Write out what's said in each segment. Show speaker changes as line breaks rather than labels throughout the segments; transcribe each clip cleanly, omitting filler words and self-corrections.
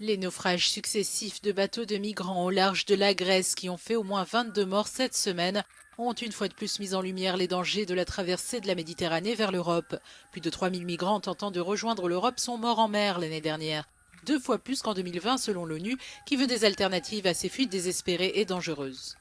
Les naufrages successifs de bateaux de migrants au large de la Grèce qui ont fait au moins 22 morts cette semaine ont une fois de plus mis en lumière les dangers de la traversée de la Méditerranée vers l'Europe. Plus de 3000 migrants tentant de rejoindre l'Europe sont morts en mer l'année dernière. 2 fois plus qu'en 2020 selon l'ONU, qui veut des alternatives à ces fuites désespérées et dangereuses.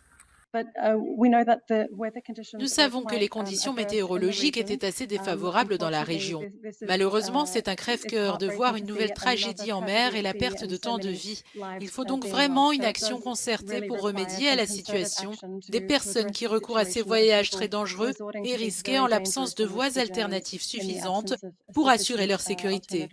Nous savons que les conditions météorologiques étaient assez défavorables dans la région. Malheureusement, c'est un crève-cœur de voir une nouvelle tragédie en mer et la perte de tant de vies. Il faut donc vraiment une action concertée pour remédier à la situation des personnes qui recourent à ces voyages très dangereux et risqués en l'absence de voies alternatives suffisantes pour assurer leur sécurité.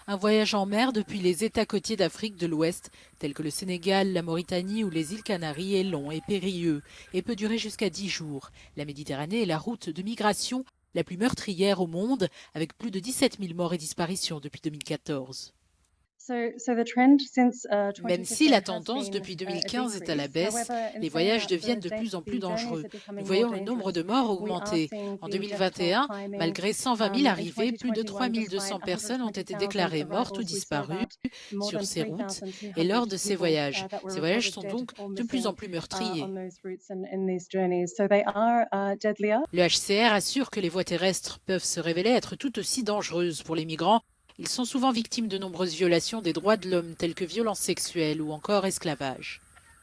Un voyage en mer depuis les États côtiers d'Afrique de l'Ouest, tels que le Sénégal, la Mauritanie ou les îles Canaries, est long et périlleux et peut durer jusqu'à 10 jours. La Méditerranée est la route de migration la plus meurtrière au monde, avec plus de 17 000 morts et disparitions depuis 2014. Même si la tendance depuis 2015 est à la baisse, les voyages deviennent de plus en plus dangereux. Nous voyons le nombre de morts augmenter. En 2021, malgré 120 000 arrivées, plus de 3 200 personnes ont été déclarées mortes ou disparues sur ces routes et lors de ces voyages. Ces voyages sont donc de plus en plus meurtriers. Le HCR assure que les voies terrestres peuvent se révéler être tout aussi dangereuses pour les migrants. Ils sont souvent victimes de nombreuses violations des droits de l'homme, telles que violences sexuelles ou encore esclavage.